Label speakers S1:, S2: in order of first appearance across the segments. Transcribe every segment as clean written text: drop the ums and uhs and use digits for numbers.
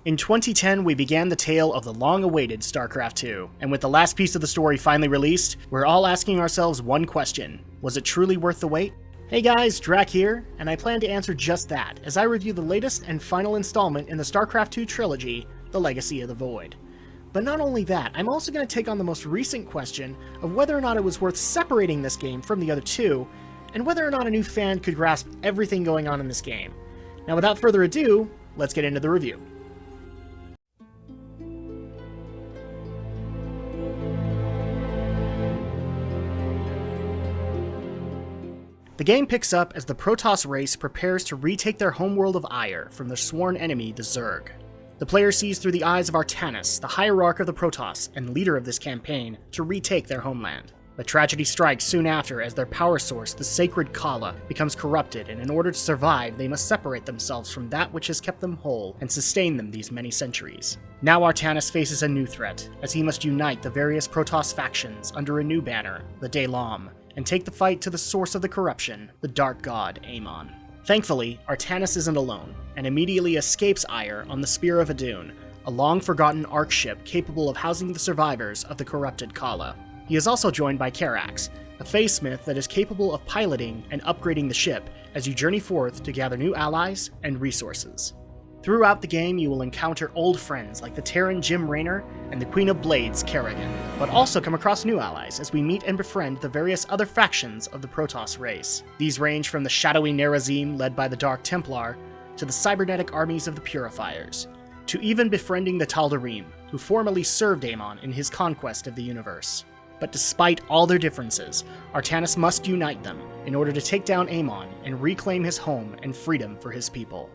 S1: In 2010, we began the tale of the long-awaited Starcraft 2, and with the last piece of the story finally released, we're all asking ourselves one question: was it truly worth the wait? Hey guys, Drak here, and I plan to answer just that as I review the latest and final installment in the Starcraft 2 trilogy, The Legacy of the Void. But not only that, I'm also going to take on the most recent question of whether or not it was worth separating this game from the other two, and whether or not a new fan could grasp everything going on in this game. Now without further ado, let's get into the review. The game picks up as the Protoss race prepares to retake their homeworld of Ire from their sworn enemy, the Zerg. The player sees through the eyes of Artanis, the hierarch of the Protoss and leader of this campaign, to retake their homeland. But tragedy strikes soon after as their power source, the sacred Khala, becomes corrupted, and in order to survive, they must separate themselves from that which has kept them whole and sustained them these many centuries. Now Artanis faces a new threat, as he must unite the various Protoss factions under a new banner, the Dalam, and take the fight to the source of the corruption, the dark god Amon. Thankfully, Artanis isn't alone, and immediately escapes Ire on the Spear of Adun, a long-forgotten Ark ship capable of housing the survivors of the corrupted Khala. He is also joined by Karax, a phase smith that is capable of piloting and upgrading the ship as you journey forth to gather new allies and resources. Throughout the game, you will encounter old friends like the Terran Jim Raynor and the Queen of Blades, Kerrigan, but also come across new allies as we meet and befriend the various other factions of the Protoss race. These range from the shadowy Nerazim led by the Dark Templar, to the cybernetic armies of the Purifiers, to even befriending the Tal'Darim, who formerly served Amon in his conquest of the universe. But despite all their differences, Artanis must unite them in order to take down Amon and reclaim his home and freedom for his people.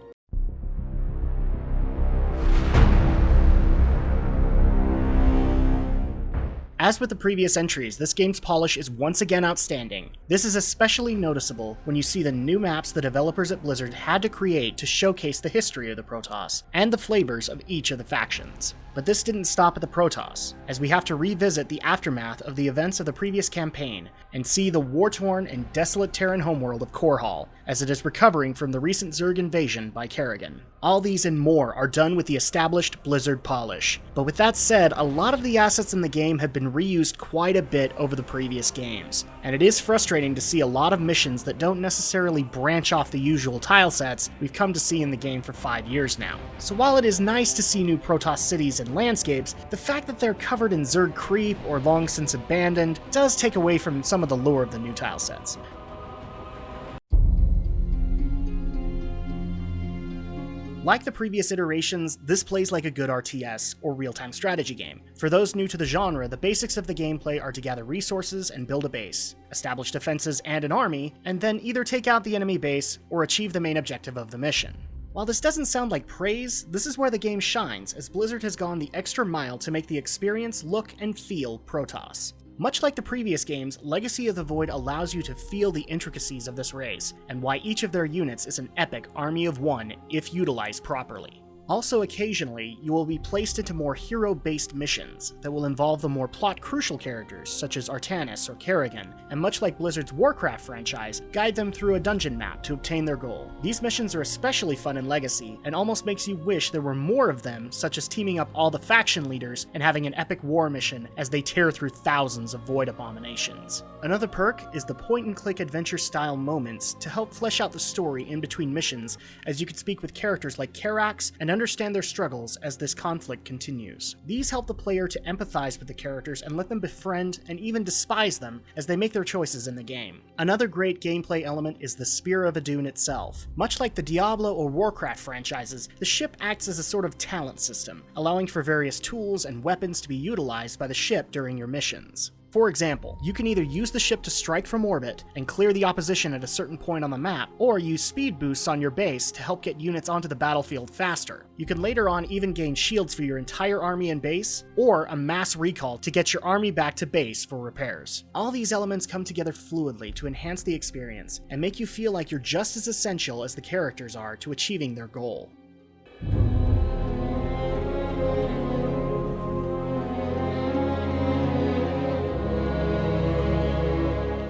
S1: As with the previous entries, this game's polish is once again outstanding. This is especially noticeable when you see the new maps the developers at Blizzard had to create to showcase the history of the Protoss, and the flavors of each of the factions. But this didn't stop at the Protoss, as we have to revisit the aftermath of the events of the previous campaign, and see the war-torn and desolate Terran homeworld of Korhal, as it is recovering from the recent Zerg invasion by Kerrigan. All these and more are done with the established Blizzard polish. But with that said, a lot of the assets in the game have been reused quite a bit over the previous games, and it is frustrating to see a lot of missions that don't necessarily branch off the usual tile sets we've come to see in the game for 5 years now. So while it is nice to see new Protoss cities and landscapes, the fact that they're covered in Zerg creep or long since abandoned does take away from some of the lure of the new tile sets. Like the previous iterations, this plays like a good RTS, or real-time strategy game. For those new to the genre, the basics of the gameplay are to gather resources and build a base, establish defenses and an army, and then either take out the enemy base or achieve the main objective of the mission. While this doesn't sound like praise, this is where the game shines, as Blizzard has gone the extra mile to make the experience look and feel Protoss. Much like the previous games, Legacy of the Void allows you to feel the intricacies of this race, and why each of their units is an epic army of one if utilized properly. Also, occasionally, you will be placed into more hero-based missions that will involve the more plot-crucial characters such as Artanis or Kerrigan, and much like Blizzard's Warcraft franchise, guide them through a dungeon map to obtain their goal. These missions are especially fun in Legacy, and almost makes you wish there were more of them, such as teaming up all the faction leaders and having an epic war mission as they tear through thousands of void abominations. Another perk is the point-and-click adventure-style moments to help flesh out the story in between missions, as you can speak with characters like Karax and understand their struggles as this conflict continues. These help the player to empathize with the characters and let them befriend and even despise them as they make their choices in the game. Another great gameplay element is the Spear of Adun itself. Much like the Diablo or Warcraft franchises, the ship acts as a sort of talent system, allowing for various tools and weapons to be utilized by the ship during your missions. For example, you can either use the ship to strike from orbit and clear the opposition at a certain point on the map, or use speed boosts on your base to help get units onto the battlefield faster. You can later on even gain shields for your entire army and base, or a mass recall to get your army back to base for repairs. All these elements come together fluidly to enhance the experience, and make you feel like you're just as essential as the characters are to achieving their goal.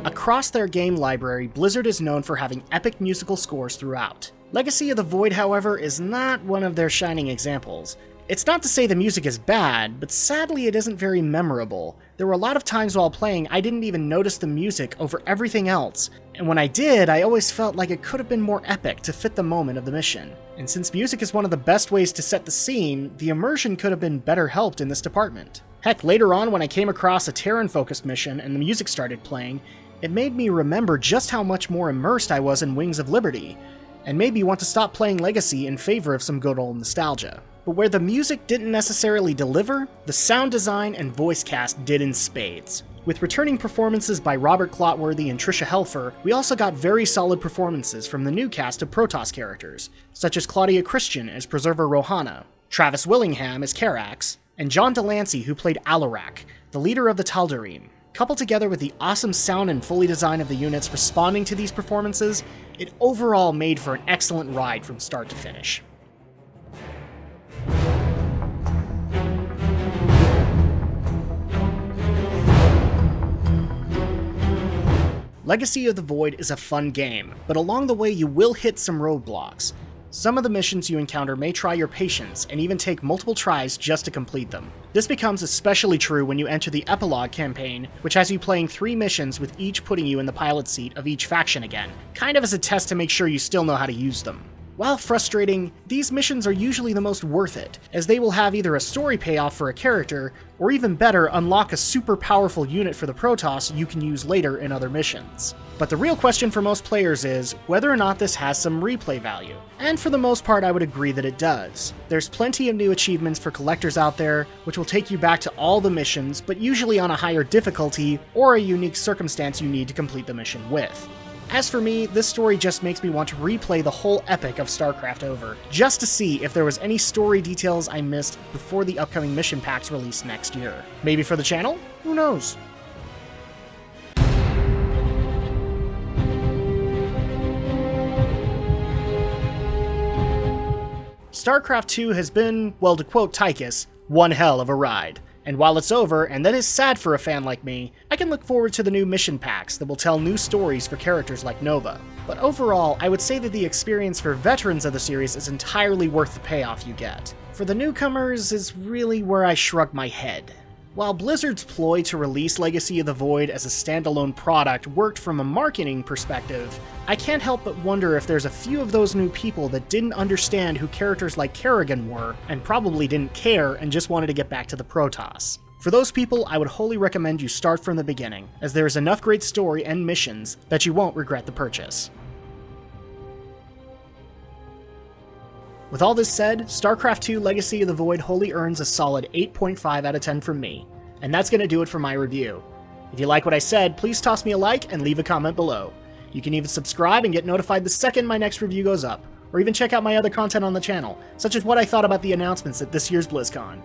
S1: Across their game library, Blizzard is known for having epic musical scores throughout. Legacy of the Void, however, is not one of their shining examples. It's not to say the music is bad, but sadly it isn't very memorable. There were a lot of times while playing I didn't even notice the music over everything else, and when I did, I always felt like it could have been more epic to fit the moment of the mission. And since music is one of the best ways to set the scene, the immersion could have been better helped in this department. Heck, later on when I came across a Terran-focused mission and the music started playing, it made me remember just how much more immersed I was in Wings of Liberty, and made me want to stop playing Legacy in favor of some good old nostalgia. But where the music didn't necessarily deliver, the sound design and voice cast did in spades. With returning performances by Robert Clotworthy and Trisha Helfer, we also got very solid performances from the new cast of Protoss characters, such as Claudia Christian as Preserver Rohana, Travis Willingham as Karax, and John Delancey who played Alarak, the leader of the Tal'Darim. Coupled together with the awesome sound and Foley design of the units responding to these performances, it overall made for an excellent ride from start to finish. Legacy of the Void is a fun game, but along the way you will hit some roadblocks. Some of the missions you encounter may try your patience and even take multiple tries just to complete them. This becomes especially true when you enter the Epilogue campaign, which has you playing 3 missions with each putting you in the pilot seat of each faction again, kind of as a test to make sure you still know how to use them. While frustrating, these missions are usually the most worth it, as they will have either a story payoff for a character, or even better, unlock a super powerful unit for the Protoss you can use later in other missions. But the real question for most players is whether or not this has some replay value, and for the most part I would agree that it does. There's plenty of new achievements for collectors out there, which will take you back to all the missions, but usually on a higher difficulty, or a unique circumstance you need to complete the mission with. As for me, this story just makes me want to replay the whole epic of Starcraft over, just to see if there was any story details I missed before the upcoming mission packs release next year. Maybe for the channel? Who knows? Starcraft 2 has been, well to quote Tychus, one hell of a ride. And while it's over, and that is sad for a fan like me, I can look forward to the new mission packs that will tell new stories for characters like Nova. But overall, I would say that the experience for veterans of the series is entirely worth the payoff you get. For the newcomers is really where I shrug my head. While Blizzard's ploy to release Legacy of the Void as a standalone product worked from a marketing perspective, I can't help but wonder if there's a few of those new people that didn't understand who characters like Kerrigan were, and probably didn't care and just wanted to get back to the Protoss. For those people, I would wholly recommend you start from the beginning, as there is enough great story and missions that you won't regret the purchase. With all this said, StarCraft 2 Legacy of the Void wholly earns a solid 8.5 out of 10 from me, and that's going to do it for my review. If you like what I said, please toss me a like and leave a comment below. You can even subscribe and get notified the second my next review goes up, or even check out my other content on the channel, such as what I thought about the announcements at this year's BlizzCon.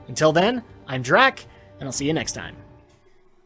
S1: Until then, I'm Drak, and I'll see you next time.